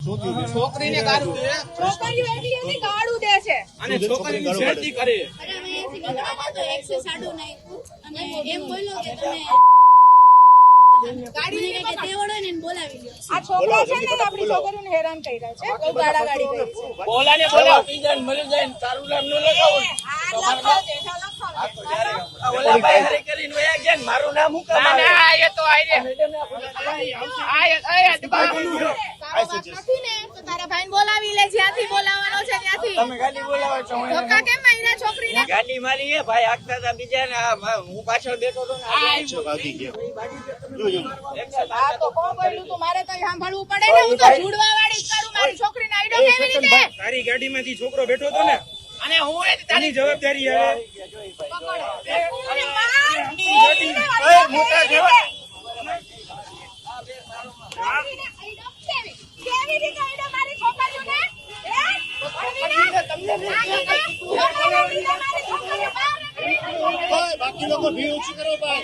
છોકરીને ગાળું દે, છોકરીઓ એટલી એની ગાળું દે છે અને છોકરીની છેડતી કરે. અરે અમે અહીંયાથી નીકળ્યા તો 107 નાખ્યું અને એમ બોલ્યો કે તમે ગાડી કે તેવડો ને બોલાવી લ્યો. આ છોકરા છે ને આપણી છોકરીઓને હેરાન કર્યા છે બહુ ગાળાગાળી કરી છે બોલાને બોલાવ, બીજાને મળી જાય ને તારું નામ ન લગાવું. આ લખો છે ઓલા ભાઈ હરી કરીને વયા ગયા ને મારું નામ હું કામ આવે? ના, એ તો આઈ રે. નથી ને તો તારા ભાઈને બોલાવી લે જ્યાંથી બોલાવવાનો છે ત્યાંથી તમે ગાડી બોલાવો છો? ધોકા કેમ માર્યા છોકરીને ગાડી મારી એ ભાઈ આગતા હતા બીજાને, હું પાછળ બેઠો હતો ને આ તો કોણ બોલ્યું તું મારે તો સાંભળવું પડે ને હું તો જુડવા વાળી જ કરું મારી છોકરીને આઈડો કેવી રીતે તારી ગાડીમાંથી છોકરો બેઠો હતો ને, અને હું એ તારી જવાબદારી આવે. મોટા જેવા કેવી રીતે આઈડો મારી છોકરીઓને બાકી લોકો ભીડ ઓછી કરો ભાઈ.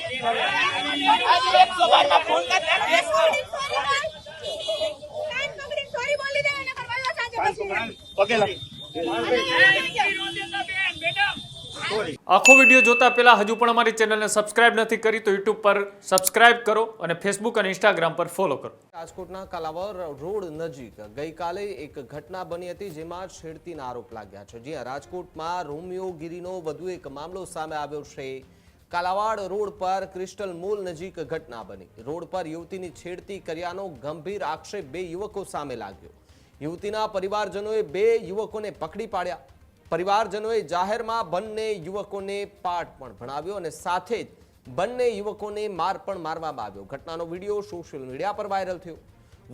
ફોન પગે લાગી. આખો વિડીયો જોતા પહેલા હજુ પણ અમારી ચેનલને સબસ્ક્રાઇબ નથી કરી તો યુટ્યુબ પર સબસ્ક્રાઇબ કરો અને ફેસબુક અને ઇન્સ્ટાગ્રામ પર ફોલો કરો. રાજકોટના કાલાવડ રોડ નજીક ગઈકાલે એક ઘટના બની હતી જેમાં છેડતીના આરોપ લાગ્યા છે. જ્યાં રાજકોટમાં રોમિયોગીરીનો વધુ એક મામલો સામે આવ્યો છે. કાલાવાડ રોડ પર ક્રિસ્ટલ મોલ નજીક ઘટના બની. રોડ પર યુવતીની છેડતી કર્યાનો ગંભીર આક્ષેપ બે યુવકો સામે લાગ્યો. યુવતીના પરિવારજનોએ બે યુવકોને પકડી પાડ્યા. પરિવારજનોએ જાહેરમાં બંને યુવકોને પાઠ પણ ભણાવ્યો અને સાથે જ બંને યુવકોને માર પણ મારવામાં આવ્યો. ઘટનાનો વિડીયો સોશિયલ મીડિયા પર વાયરલ થયો.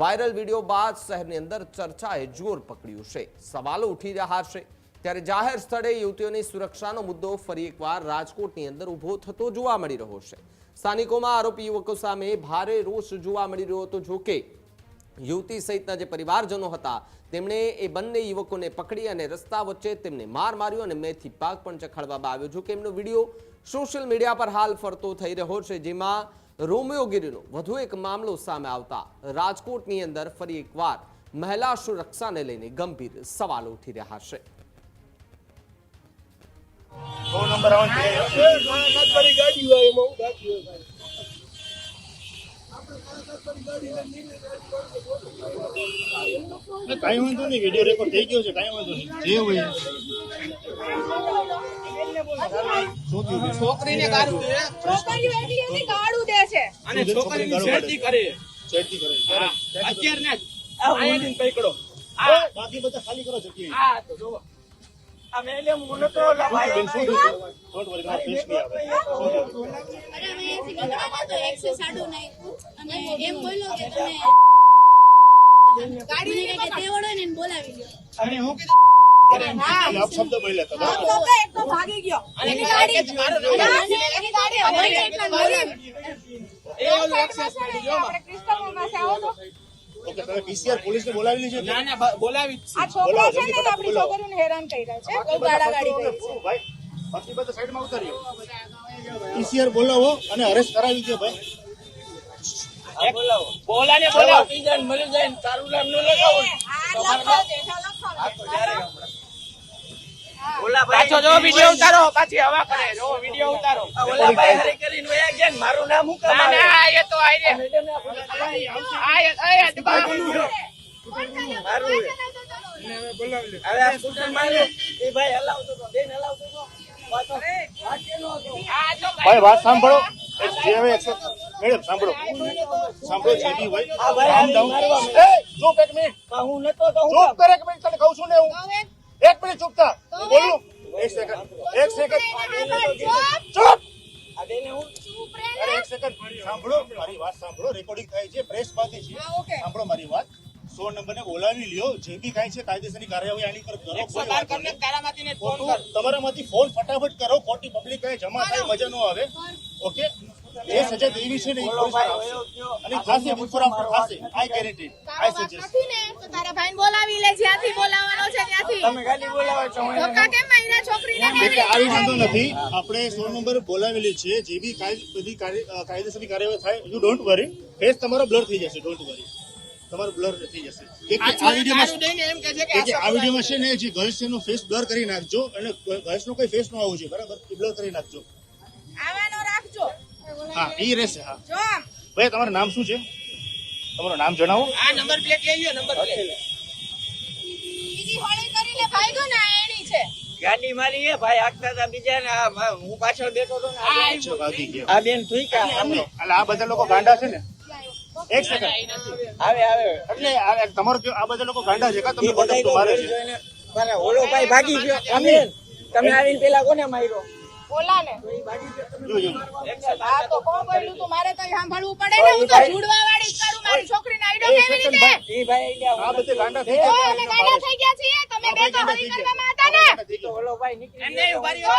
વાયરલ વિડીયો બાદ શહેરની અંદર ચર્ચાએ જોર પકડ્યું છે. સવાલો ઉઠી રહ્યા છે. ત્યારે જાહેર સ્થળે યુવતીઓની સુરક્ષાનો મુદ્દો ફરી એકવાર રાજકોટની અંદર ઊભો થતો જોવા મળી રહ્યો છે. સ્થાનિકોમાં આરોપી યુવકો સામે ભારે રોષ જોવા મળી રહ્યો હતો. જોકે યુવતી સહિતના જે પરિવારજનો હતા તેમણે એ બંને યુવકોને પકડી અને રસ્તા વચ્ચે તેમને માર માર્યો અને મેથી પાક પણ ચખાડવામાં આવ્યો. જો કે એમનો વિડીયો સોશિયલ મીડિયા પર હાલ ફરતો થઈ રહ્યો છે, જેમાં રોમિયોગીરીનો વધુ એક મામલો સામે આવતા રાજકોટની અંદર ફરી એકવાર મહિલા સુરક્ષાને લઈને ગંભીર સવાલો ઉઠી રહ્યા છે. કઈ વાંધો નહીં, વિડીયો રેકોર્ડ થઈ ગયો છે, કઈ વાંધો નહીં. જે હોય છોકરીને ગાળું દે, છોકરીઓ એટલી એની ગાળું દે છે અને છોકરીની છેડતી કરે. છેડતી કરે. અત્યારે ને આયાથી પકડો. બાકી બધા ખાલી કરો જગ્યાએ. આ તો જોવો આ મેલે મુનો તો લાવાય. બેન શું થયું? ડોન્ટ વરી, મારા ફેસ નહીં આવે. અરે અમે અહીંયાથી નીકળ્યા તો 107 નાખ્યું અને એમ બોલ્યો કે તમે ગાડી કે તેવડો ને બોલાવી લ્યો. અને હું શબ્દ બોલ્યા તમે. એક તો ભાગી ગયો એની ગાડી એની ગાડી આપણે ક્રિસ્ટલ મોલ પાસે આવો તો ઓકે, તમે પીસીઆર પોલીસને બોલાવેલી છે? ના ના બોલાવી જ આ છોકરા છે ને આપણી છોકરીઓને હેરાન કર્યા છે બહુ ગાળાગાળી કરી છે ભાઈ બાકી બધા સાઈડમાં ઉતારીઓ. પીસીઆર બોલાવો અને અરેસ્ટ કરાવી દો ભાઈ. બોલાવો. બોલાને બોલાવ, બીજાને મળી જાય ને તારું નામ ન લગાવું. આ લખો છે ઓલા ભાઈ પાછો જો વિડિયો ઉતારો, પાછી હવા કરે. જો વિડિયો ઉતારો. ઓલા ભાઈ હરી કરીને વયા ગયા ને મારું નામ હું કામ આવે? ના, એ તો આઈ રે. હવે આ સ્કૂટર માર્યો એ ભાઈ હલાવતો તો, બેન હલાવતો તો. ભાઈ વાત સાંભળો. જે હવે મેડમ સાંભળો, સાંભળો જે બી હોય. આ ભાઈ calm down. મારવા. એ ચૂપ એક મિનિટ. હું નતો તો હું ચૂપ કર એક મિનિટ, તને કહું છું ને હું. એક મિનિટ ચૂપ થા. બોલું. એક સેકન્ડ. ચૂપ. આ બેને હું અરે એક સેકન્ડ સાંભળો, મારી વાત સાંભળો. રેકોર્ડિંગ થાય છે, પ્રેસ માંથી છે. સાંભળો મારી વાત. 100 નંબરને બોલાવી લ્યો. જે બી કાંઈ છે કાયદેસરની કાર્યવાહી આની પર કરો. 112 કરીને તારામાંથી ને ફોન કર. તમારામાંથી ફોન ફટાફટ કરો. ખોટી પબ્લિક કાંઈ જમા થાય મજા ન આવે. ઓકે, જે સજા દેવી છે ને એ પોલીસ આપશે. અને થશે બિફોર આફ્ટર થશે. આઈ ગેરંટી. આઈ સજેસ્ટ. નથી ને તો તારા ભાઈને બોલાવી લે જ્યાંથી બોલાવવાનો છે ત્યાંથી તમે ગાડી બોલાવો છો? ધોકા કેમ માર્યા છોકરીને એટલે આવી વાંધો નથી. આપણે 100 નંબર બોલાવેલી છે. જે બી બધી કાયદેસરની કાર્યવાહી થાય, યુ ડોન્ટ વરી. ફેસ તમારો બ્લર થઈ જશે. Don't worry. તમારું બ્લર થઈ જશે આ વિડીયોમાં છે ને જે ગર્લ્સ છે એનો ફેસ બ્લર કરી નાખજો અને ગર્લ્સ નો કોઈ ફેસ ન આવવું જોઈએ બરાબર એ બ્લર કરી નાખજો આવાનો રાખજો હા એ રહેશે હા જો આમ ભાઈ તમારું નામ શું છે તમારું નામ જણાવો આ નંબર પ્લેટ લઈ લ્યો નંબર પ્લેટ બીજી હોળી કરીને ભાગ્યો ને આ એની છે ગાડી મારી એ ભાઈ આગતા હતા બીજા ને હું પાછળ બેઠો હતો ને અચ્છા, ભાગી ગયા. આ બેન થૂઈકા એટલે આ બધા લોકો ગાંડા છે ને એક સેકન્ડ આવે એટલે તમારું આ બધા લોકો ગાંડા છે કા તમને બધા પતંગ તો મારે છે જોઈને મારે ઓલો ભાઈ ભાગી ગયો અમે તમે આવીને પેલા કોને માર્યો ઓલા ને જોજો આ તો કોણ બોલ્યું તું મારે તો સાંભળવું પડે ને હું તો જુડવા વાળી જ કરું મારી છોકરીને આઈડો કેવી રીતે ઈ ભાઈ આ બધે ગાંડા થઈ ઓ ગયા અમે ગાડા થઈ ગયા છીએ તમે બે તો હરી કરવામાં હતા ને ઓલો ભાઈ નીકળી એમ નહીં ઉભા રહ્યો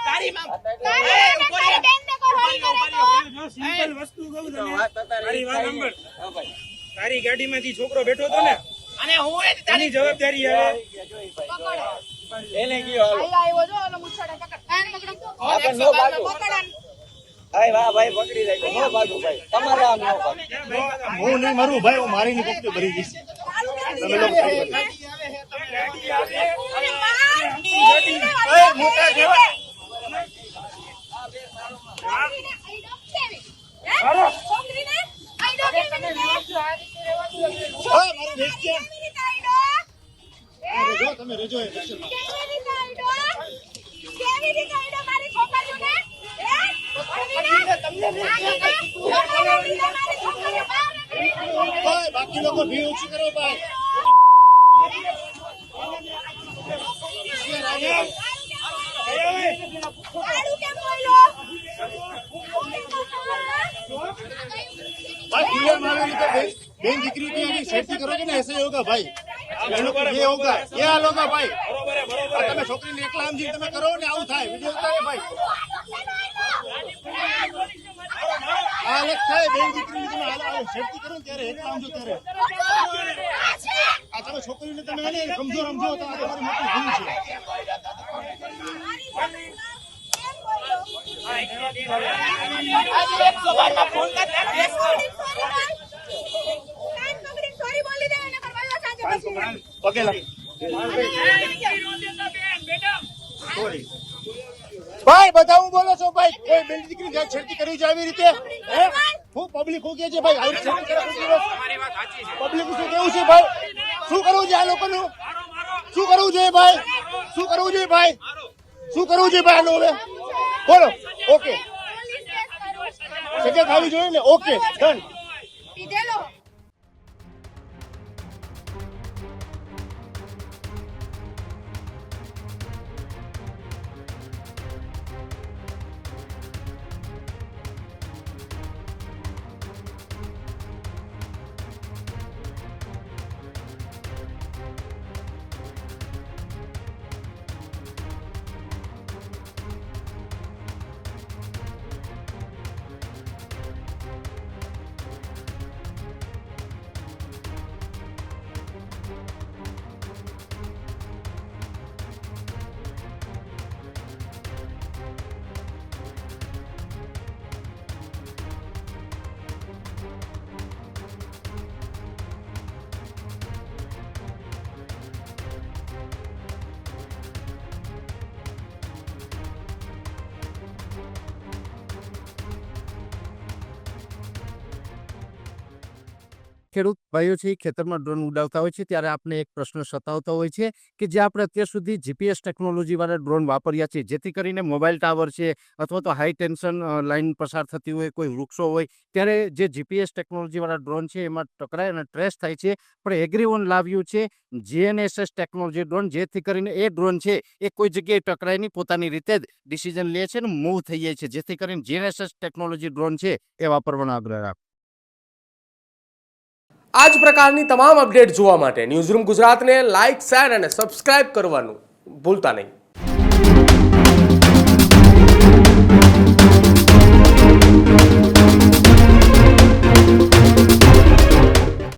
તારી માં તારી બેન ને કોઈ હરી કરે તો જો સિમ્પલ વસ્તુ કહું તને વાત તારી તારી વાત સાંભળ. હા ભાઈ તારી ગાડીમાંથી છોકરો બેઠો હતો ને અને હું એ તારી જવાબદારી આવે એને ગયો હાલો આઈ આવ્યો જો ઓલો મુછડે પકડ આન પકડો આપણે નો ભાગો પકડ ભાઈ વાહ ભાઈ પકડી રાખો નો ભાગો ભાઈ તમારે આમ નો ભાગો હું નહીં મરું ભાઈ હું મારીની કોકડી ભરી દઈશ તમે લોકો ખાઈ લો. મોટા જેવા છોકરીને આઈડો કેવી રીતે ઓય, મારો દેશ ક્યાં? રેજો તમે રેજો એ સેક્શનમાં. ઓય, બાકી લોકો ભીડ ઓછી કરો ભાઈ भाई क्लियर मालूम है तो बहन दिक्कत की अभी सेफ्टी करोगे ना ऐसे ही होगा भाई ये होगा ये हाल होगा भाई તમે છોકરીને એકલા સમજીને તમે કરો ને આવું થાય વિડિયો ઉતારે ભાઈ આ હાલત થાય બેન દીકરીની તમે હાલ સેફટી કરો ને ત્યારે એકલા સમજો ત્યારે આ તમે છોકરીને તમે એને સમજો સમજો તો આ તમારી મોટી ભૂલ છે આજે 112 માં ફોન કરતા સોરી બોલી દે એને કરવા સાંજે પછી પગેલા સોરી ભાઈ બધા હું બોલો છો ભાઈ કોઈ બેન દીકરી જાય છેડતી કરવી છે આવી રીતે હે હું પબ્લિક હું કે છે ભાઈ આવી છેડતી કરે કોઈ દિવસ પબ્લિક શું કેવું છે ભાઈ શું કરવું છે આ લોકોનું શું કરવું જોઈએ ભાઈ શું કરવું જોઈએ ભાઈ શું કરવું જોઈએ ભાઈ આનું હવે બોલો ઓકે સજા થવી જોઈએ ને ઓકે ડન પીધેલો ખેડૂત ભાઈઓ છે એ ખેતરમાં ડ્રોન ઉડાવતા હોય છે ત્યારે આપણે એક પ્રશ્ન સતાવતો હોય છે કે જે આપણે અત્યાર સુધી જીપીએસ ટેકનોલોજીવાળા ડ્રોન વાપર્યા છે જેથી કરીને મોબાઈલ ટાવર છે અથવા તો હાઈ ટેન્શન લાઇન પસાર થતી હોય કોઈ વૃક્ષો હોય ત્યારે જે જીપીએસ ટેકનોલોજીવાળા ડ્રોન છે એમાં ટકરાય અને ટ્રેસ થાય છે પણ એગ્રીવન લાવ્યું છે જીએનએસએસ ટેકનોલોજી ડ્રોન જેથી કરીને એ ડ્રોન છે એ કોઈ જગ્યાએ ટકરાય નહીં પોતાની રીતે જ ડિસિઝન લે છે અને મૂવ થઈ જાય છે જેથી કરીને જીએનએસએસ ટેકનોલોજી ડ્રોન છે એ વાપરવાનો આગ્રહ રાખો. આ જ પ્રકારની તમામ અપડેટ જોવા માટે ન્યૂઝરૂમ ગુજરાતને લાઇક, શેર અને સબસ્ક્રાઇબ કરવાનું ભૂલતા નહીં.